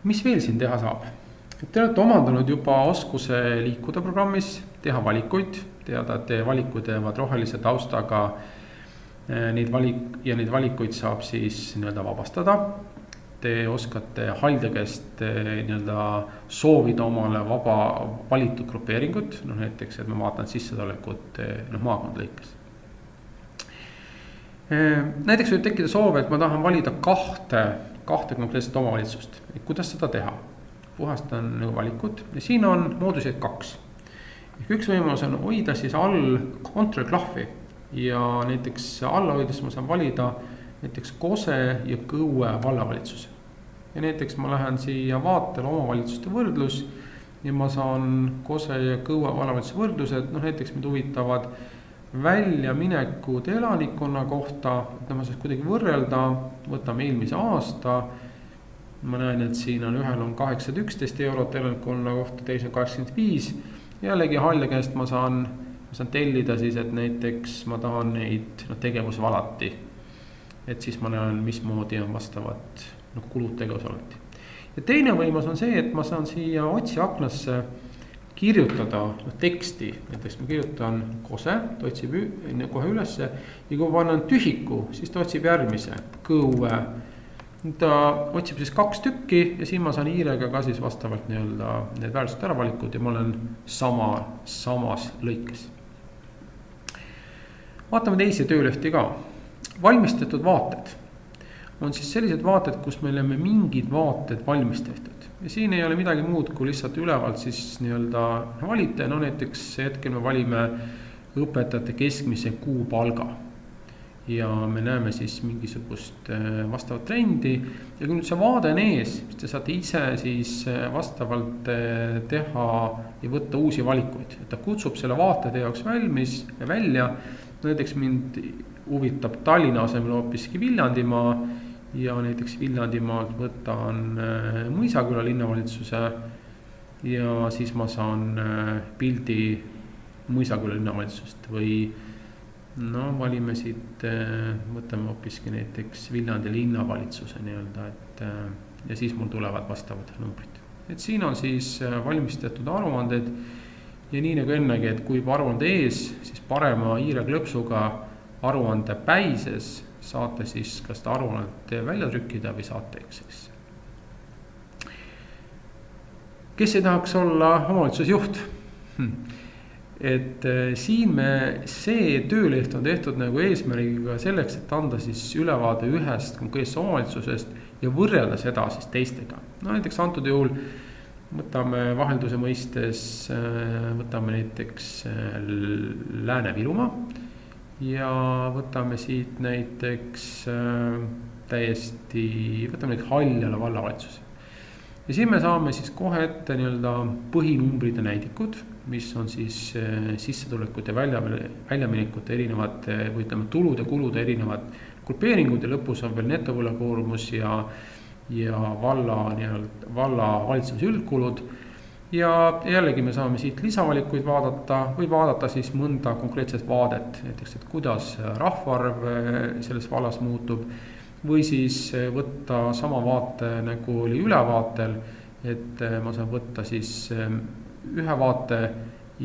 Mis veel siin teha saab? Te olete omandanud juba oskuse liikuda programmis, teha valikuid, teada, et teie valikud jäävad rohelise taustaga, neid valikuid saab siis nii-öelda vabastada. Te oskate halja käest nii-öelda soovida omale vaba valitud grupeeringut, näiteks, et ma vaatan sissetulekut maakond lõikes. Näiteks võib tekkida soov, et ma tahan valida kahte konkreetset omavalitsust. Kuidas seda teha? Puhastan valikud ja siin on mooduseid 2. Üks võimalus on hoida siis all kontrollklahvi ja näiteks alla hoides ma saan valida näiteks Kose ja Kõue vallavalitsuse. Ja näiteks ma lähen siia vaatele omavalitsuste võrdlus ja ma saan Kose ja Kõue vallavalitsuse võrdlused, näiteks mind huvitavad väljaminekud elanikkonna kohta, et ma saaks kuidagi võrrelda, võtame eelmise aasta, ma näen, et siin on ühel on 811 eurot elanikkonna kohta, teisel 85, jällegi halja käest ma saan tellida siis, et näiteks ma tahan neid tegevusvalati, et siis ma näen, mismoodi on vastavad kulud tegevusvalati. Ja teine võimalus on see, et ma saan siia otsiaknasse kirjutada teksti, näiteks ma kirjutan Kose, ta otsib kohe ülesse ja kui ma panen tühiku, siis ta otsib järgmise, Kõue. Ta otsib siis 2 tükki ja siin ma saan hiirega ka siis vastavalt need väärtused ära valikud ja ma olen samas lõikes. Vaatame teisi töölehti ka. Valmistatud vaated on siis sellised vaated, kus me oleme mingid vaated valmis tehtud. Ja siin ei ole midagi muud, kui lihtsalt ülevalt siis valite. Näiteks hetkel me valime õpetajate keskmise kuupalga. Ja me näeme siis mingisugust vastavat trendi. Ja kui nüüd see vaade on ees, siis te saate ise siis vastavalt teha ja võtta uusi valikuid. Et ta kutsub selle vaate teie jaoks välja. Näiteks mind huvitab Tallinna asemel hoopiski Viljandimaa. Ja näiteks Viljandimaalt võtan Mõisaküla linnavalitsuse ja siis ma saan pildi Mõisaküla linnavalitsusest või valime siit, võtame hoopiski näiteks Viljandi linnavalitsuse ja siis mul tulevad vastavad numbrid. Et siin on siis valmistatud aruanded ja nii nagu ennegi, et kui aruande ees, siis parema hiireklõpsuga aruande päises saate siis kas ta aruannet välja trükkida või saate Excelisse. Kes ei tahaks olla omavalitsusjuht? Et siin see tööleht on tehtud nagu eesmärgiga selleks, et anda siis ülevaade ühest konkreetsest omavalitsusest ja võrrelda seda siis teistega. Näiteks antud juhul võtame vahelduse mõistes, võtame näiteks Lääne-Virumaa ja võtame siit näiteks võtame näiteks Haljala vallavalitsuse. Ja siin me saame siis kohe ette põhinumbrite näidikud, mis on siis sissetulekute väljaminekute erinevad või ütleme tulude kulude erinevad grupeeringud ja lõpus on veel netovõlakoormus ja valla valitsemise üldkulud. Ja jällegi me saame siit lisavalikuid vaadata või vaadata siis mõnda konkreetset vaadet, näiteks et kuidas rahvaarv selles vallas muutub või siis võtta sama vaate nagu oli ülevaatel, et ma saan võtta siis ühe vaate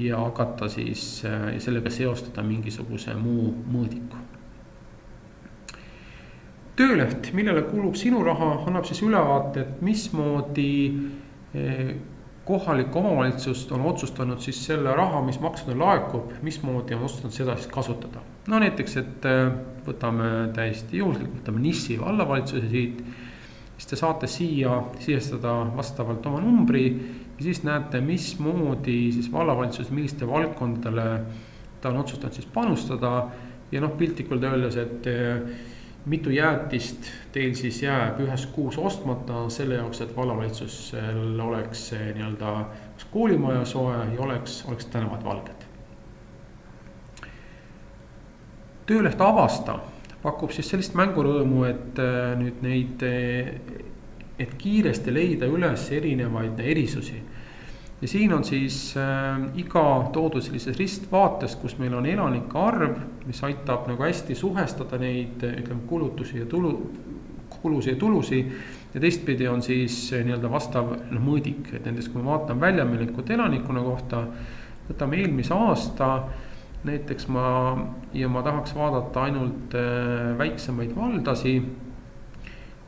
ja hakata siis sellega seostada mingisuguse muu mõõdiku. Tööleht, millele kulub sinu raha, annab siis ülevaate, et mismoodi kohalik omavalitsus on otsustanud siis selle raha, mis maksudel laekub, mismoodi on otsustanud seda siis kasutada. Näiteks, et võtame täiesti juhuslikult, võtame Nissi vallavalitsuse siit, siis te saate siia sisestada vastavalt oma numbri ja siis näete, mismoodi siis vallavalitsus, milliste valdkondadele ta on otsustanud siis panustada ja piltlikult öeldes, et mitu jäätist teil siis jääb ühes kuus ostmata selle jaoks, et vallavalitsusel oleks koolimaja soe ja oleks tänavad valged. Tööleht Avasta pakub siis sellist mängurõõmu, et kiiresti leida üles erinevaid erisusi. Ja siin on siis iga toodud sellises ristvaates, kus meil on elanike arv, mis aitab hästi suhestada neid kulutusi ja kulusid ja tulusid ja teistpidi on siis nii-öelda vastav mõõdik, et nendest kui ma vaatan väljaminekut elanikuna kohta, võtame eelmise aasta, näiteks ma tahaks vaadata ainult väiksemaid valdasi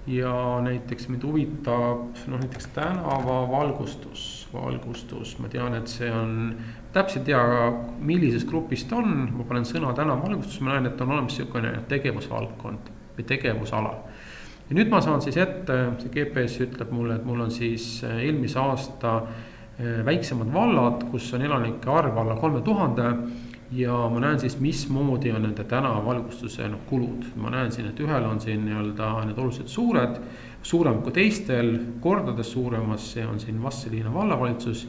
ja näiteks mind huvitab näiteks tänavavalgustus, ma tean, et see on, täpselt tea, millises grupist on, ma panen sõna tänavavalgustus, ma näen, et on olemas niisugune tegevusvaldkond või tegevusala. Ja nüüd ma saan siis ette, see GPS ütleb mulle, et mul on siis eelmise aasta väiksemad vallad, kus on elanike arv alla 3000 ja ma näen siis, mismoodi on nende tänavavalgustuse kulud. Ma näen siin, et ühel on siin nii-öelda need oluliselt suured, suurem kui teistel, kordades suuremas, see on siin Vastseliina vallavalitsus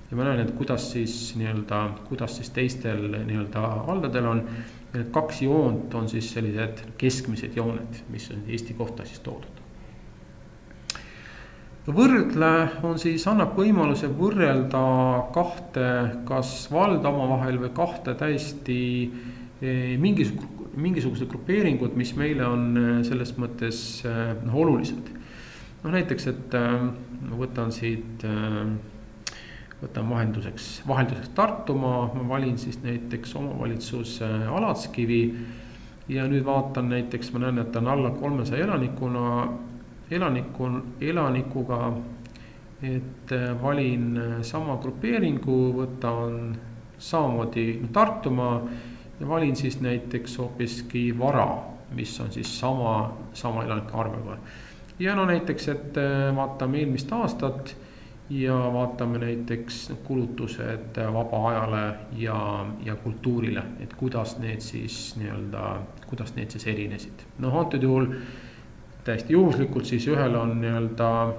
ja ma näen, et kuidas siis teistel nii-öelda valdadel on. Ja need 2 joont on siis sellised keskmised jooned, mis on Eesti kohta siis toodud. Võrdle on siis, annab võimaluse võrrelda 2 kas valda omavahel või 2 täiesti mingisugused grupeeringud, mis meile on selles mõttes olulised. Näiteks, et võtan siit, võtan vahelduseks Tartumaa, ma valin siis näiteks omavalitsuse Alatskivi ja nüüd vaatan näiteks, ma näen, et on alla 300 elanikuga, et valin sama grupeeringu, võtan samamoodi Tartumaa ja valin siis näiteks hoopiski Vara, mis on siis sama elanike arvega. Ja näiteks, et vaatame eelmist aastat ja vaatame näiteks kulutused vaba ajale ja kultuurile, et kuidas need siis erinesid. Antud juhul täiesti juhuslikult siis ühel on nii-öelda,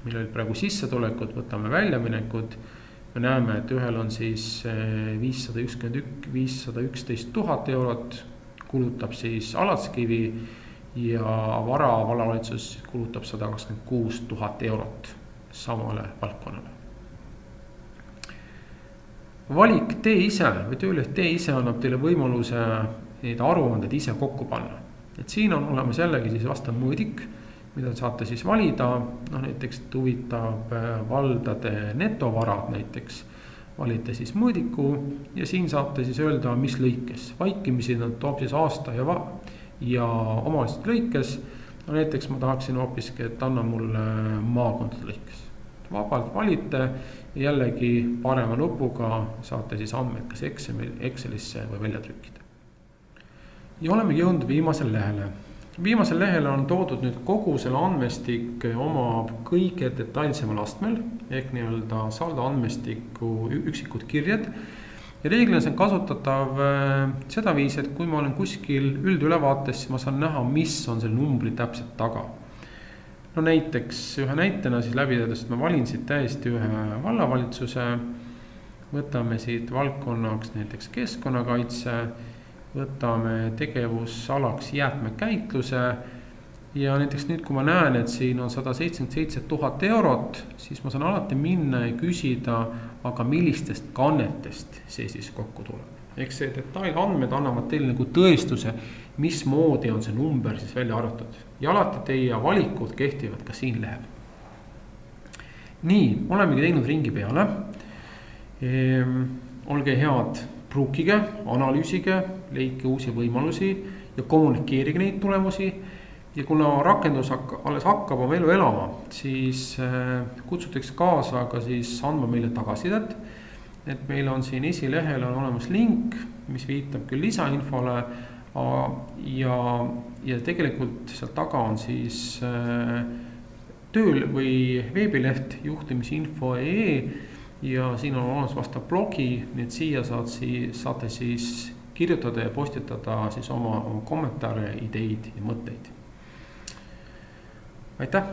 meil olid praegu sissetulekud, võtame väljaminekud, me näeme, et ühel on siis 511 000 eurot, kulutab siis Alatskivi ja Vara vallavalitsus kulutab 126 000 eurot samale valdkonnale. Valik tee ise või tööleht tee ise annab teile võimaluse neid aruanded ise kokku panna. Et siin on olemas jällegi siis vastav mõõdik, mida saate siis valida, näiteks huvitab valdade netovarad näiteks, valite siis mõõdiku ja siin saate siis öelda, mis lõikes. Vaikimisi nad toob siis aasta ja omavalitsuste lõikes, näiteks ma tahaksin hoopiski, et anna mulle maakondade lõikes. Vabalt valite ja jällegi parema nupuga saate siis andmed kas Excelisse või välja trükkida. Ja olemegi jõudnud viimasel lehele. Viimasel lehel on toodud nüüd kogu selle andmestik oma kõige detailsemal astmel, ehk nii-öelda saldo andmestiku üksikud kirjed. Ja reeglina see on kasutatav seda viisi, et kui ma olen kuskil üldülevaates, siis ma saan näha, mis on selle numbri täpselt taga. Näiteks ühe näitena siis läbitöödest ma valin siit täiesti ühe vallavalitsuse, võtame siit valdkonnaks näiteks keskkonnakaitse, võtame tegevusalaks jäätmekäitluse ja näiteks nüüd, kui ma näen, et siin on 177 000 eurot, siis ma saan alati minna ja küsida, aga millistest kannetest see siis kokku tuleb. Eks see detailandmed annavad teile nagu tõestuse, mismoodi on see number siis välja arvatud. Ja alati teie valikud kehtivad ka siin lehel. Nii, olemegi teinud ringi peale. Olge head, pruukige, analüüsige, leidke uusi võimalusi ja kommunikeerige neid tulemusi. Ja kuna rakendus alles hakkab oma elu elama, siis kutsutaks kaasa ka siis andma meile tagasisidet. Et meil on siin esilehel on olemas link, mis viitab küll lisainfole ja tegelikult seal taga on siis tööl või veebileht juhtimisinfo.ee ja siin on olemas vastav blogi, nii et siia saate siis kirjutada ja postitada siis oma kommentaare, ideid ja mõtteid. Aitäh!